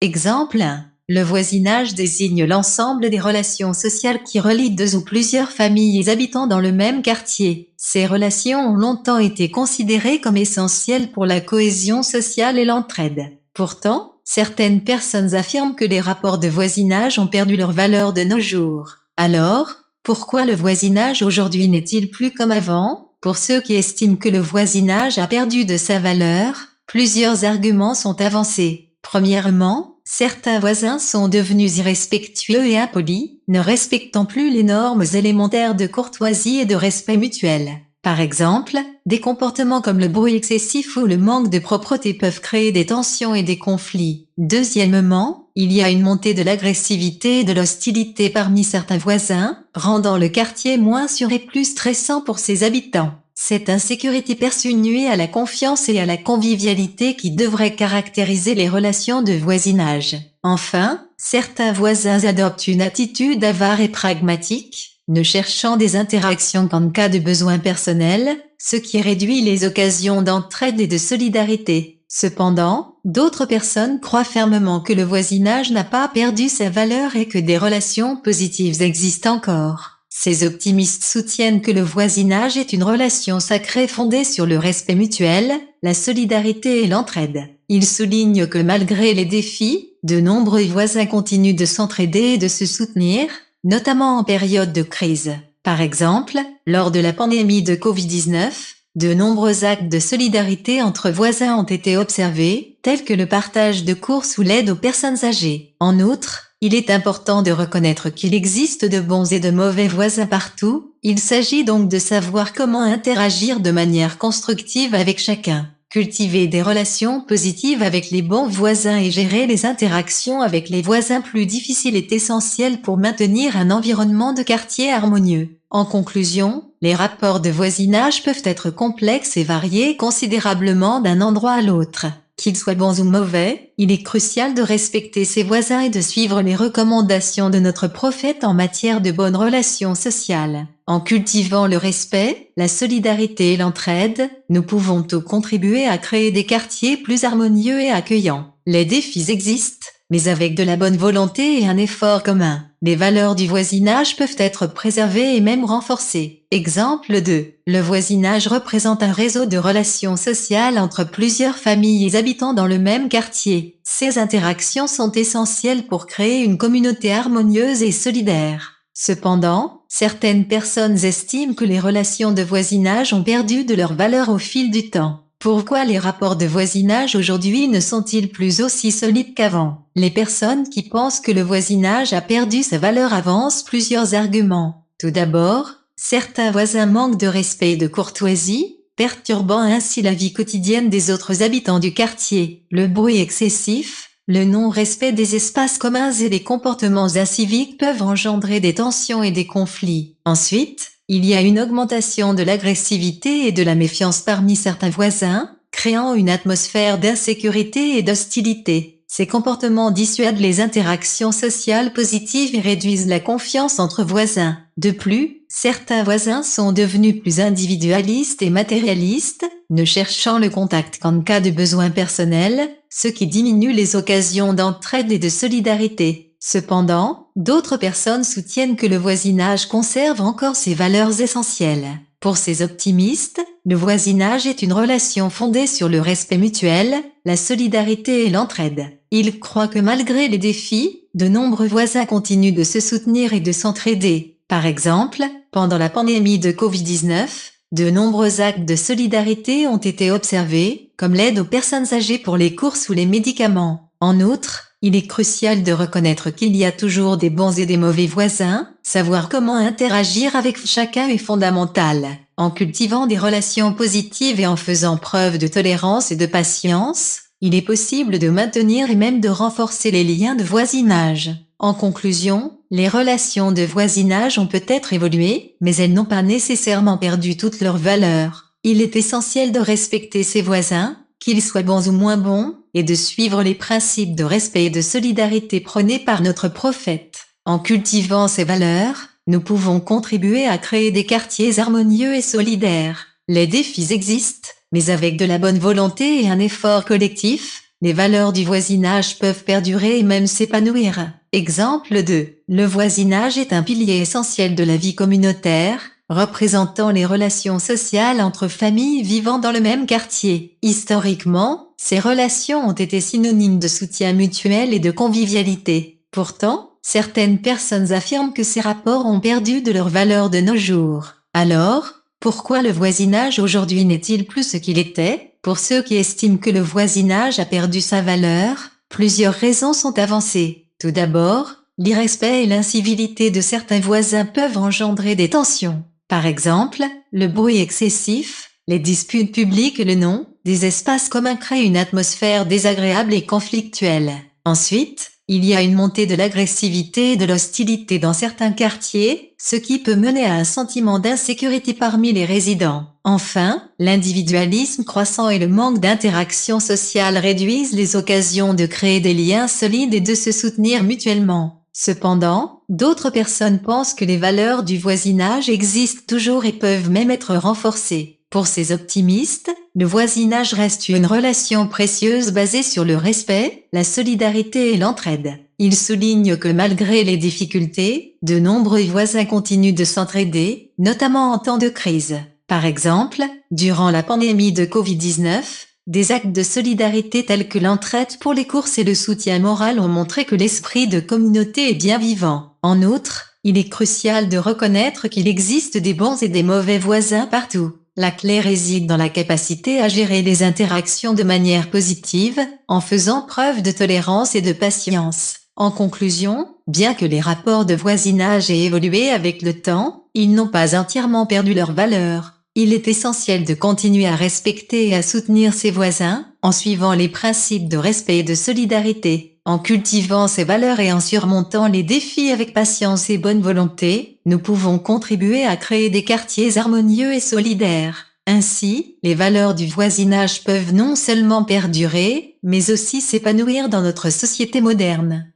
Exemple 1. Le voisinage désigne l'ensemble des relations sociales qui relient deux ou plusieurs familles habitant dans le même quartier. Ces relations ont longtemps été considérées comme essentielles pour la cohésion sociale et l'entraide. Pourtant, certaines personnes affirment que les rapports de voisinage ont perdu leur valeur de nos jours. Alors, pourquoi le voisinage aujourd'hui n'est-il plus comme avant? Pour ceux qui estiment que le voisinage a perdu de sa valeur, plusieurs arguments sont avancés. Premièrement, certains voisins sont devenus irrespectueux et impolis, ne respectant plus les normes élémentaires de courtoisie et de respect mutuel. Par exemple, des comportements comme le bruit excessif ou le manque de propreté peuvent créer des tensions et des conflits. Deuxièmement, il y a une montée de l'agressivité et de l'hostilité parmi certains voisins, rendant le quartier moins sûr et plus stressant pour ses habitants. Cette insécurité perçue nuit à la confiance et à la convivialité qui devraient caractériser les relations de voisinage. Enfin, certains voisins adoptent une attitude avare et pragmatique, ne cherchant des interactions qu'en cas de besoin personnel, ce qui réduit les occasions d'entraide et de solidarité. Cependant, d'autres personnes croient fermement que le voisinage n'a pas perdu sa valeur et que des relations positives existent encore. Ces optimistes soutiennent que le voisinage est une relation sacrée fondée sur le respect mutuel, la solidarité et l'entraide. Ils soulignent que malgré les défis, de nombreux voisins continuent de s'entraider et de se soutenir, notamment en période de crise. Par exemple, lors de la pandémie de Covid-19, de nombreux actes de solidarité entre voisins ont été observés, tels que le partage de courses ou l'aide aux personnes âgées. En outre, il est important de reconnaître qu'il existe de bons et de mauvais voisins partout, il s'agit donc de savoir comment interagir de manière constructive avec chacun. Cultiver des relations positives avec les bons voisins et gérer les interactions avec les voisins plus difficiles est essentiel pour maintenir un environnement de quartier harmonieux. En conclusion, les rapports de voisinage peuvent être complexes et varier considérablement d'un endroit à l'autre. Qu'ils soient bons ou mauvais, il est crucial de respecter ses voisins et de suivre les recommandations de notre prophète en matière de bonnes relations sociales. En cultivant le respect, la solidarité et l'entraide, nous pouvons tous contribuer à créer des quartiers plus harmonieux et accueillants. Les défis existent, mais avec de la bonne volonté et un effort commun, les valeurs du voisinage peuvent être préservées et même renforcées. Exemple 2. Le voisinage représente un réseau de relations sociales entre plusieurs familles habitant dans le même quartier. Ces interactions sont essentielles pour créer une communauté harmonieuse et solidaire. Cependant, certaines personnes estiment que les relations de voisinage ont perdu de leur valeur au fil du temps. Pourquoi les rapports de voisinage aujourd'hui ne sont-ils plus aussi solides qu'avant? Les personnes qui pensent que le voisinage a perdu sa valeur avancent plusieurs arguments. Tout d'abord, certains voisins manquent de respect et de courtoisie, perturbant ainsi la vie quotidienne des autres habitants du quartier. Le bruit excessif, le non-respect des espaces communs et les comportements inciviques peuvent engendrer des tensions et des conflits. Ensuite, il y a une augmentation de l'agressivité et de la méfiance parmi certains voisins, créant une atmosphère d'insécurité et d'hostilité. Ces comportements dissuadent les interactions sociales positives et réduisent la confiance entre voisins. De plus, certains voisins sont devenus plus individualistes et matérialistes, ne cherchant le contact qu'en cas de besoin personnel, ce qui diminue les occasions d'entraide et de solidarité. Cependant, d'autres personnes soutiennent que le voisinage conserve encore ses valeurs essentielles. Pour ces optimistes, le voisinage est une relation fondée sur le respect mutuel, la solidarité et l'entraide. Ils croient que malgré les défis, de nombreux voisins continuent de se soutenir et de s'entraider. Par exemple, pendant la pandémie de Covid-19, de nombreux actes de solidarité ont été observés, comme l'aide aux personnes âgées pour les courses ou les médicaments. En outre, il est crucial de reconnaître qu'il y a toujours des bons et des mauvais voisins, savoir comment interagir avec chacun est fondamental. En cultivant des relations positives et en faisant preuve de tolérance et de patience, il est possible de maintenir et même de renforcer les liens de voisinage. En conclusion, les relations de voisinage ont peut-être évolué, mais elles n'ont pas nécessairement perdu toute leur valeur. Il est essentiel de respecter ses voisins, qu'ils soient bons ou moins bons, et de suivre les principes de respect et de solidarité prônés par notre prophète. En cultivant ces valeurs, nous pouvons contribuer à créer des quartiers harmonieux et solidaires. Les défis existent, mais avec de la bonne volonté et un effort collectif, les valeurs du voisinage peuvent perdurer et même s'épanouir. Exemple 2. Le voisinage est un pilier essentiel de la vie communautaire, représentant les relations sociales entre familles vivant dans le même quartier. Historiquement, ces relations ont été synonymes de soutien mutuel et de convivialité. Pourtant, certaines personnes affirment que ces rapports ont perdu de leur valeur de nos jours. Alors, pourquoi le voisinage aujourd'hui n'est-il plus ce qu'il était? Pour ceux qui estiment que le voisinage a perdu sa valeur, plusieurs raisons sont avancées. Tout d'abord, l'irrespect et l'incivilité de certains voisins peuvent engendrer des tensions. Par exemple, le bruit excessif, les disputes publiques et le nom des espaces communs créent une atmosphère désagréable et conflictuelle. Ensuite, il y a une montée de l'agressivité et de l'hostilité dans certains quartiers, ce qui peut mener à un sentiment d'insécurité parmi les résidents. Enfin, l'individualisme croissant et le manque d'interaction sociale réduisent les occasions de créer des liens solides et de se soutenir mutuellement. Cependant, d'autres personnes pensent que les valeurs du voisinage existent toujours et peuvent même être renforcées. Pour ces optimistes, le voisinage reste une relation précieuse basée sur le respect, la solidarité et l'entraide. Ils soulignent que malgré les difficultés, de nombreux voisins continuent de s'entraider, notamment en temps de crise. Par exemple, durant la pandémie de Covid-19, des actes de solidarité tels que l'entraide pour les courses et le soutien moral ont montré que l'esprit de communauté est bien vivant. En outre, il est crucial de reconnaître qu'il existe des bons et des mauvais voisins partout. La clé réside dans la capacité à gérer les interactions de manière positive, en faisant preuve de tolérance et de patience. En conclusion, bien que les rapports de voisinage aient évolué avec le temps, ils n'ont pas entièrement perdu leur valeur. Il est essentiel de continuer à respecter et à soutenir ses voisins, en suivant les principes de respect et de solidarité. En cultivant ces valeurs et en surmontant les défis avec patience et bonne volonté, nous pouvons contribuer à créer des quartiers harmonieux et solidaires. Ainsi, les valeurs du voisinage peuvent non seulement perdurer, mais aussi s'épanouir dans notre société moderne.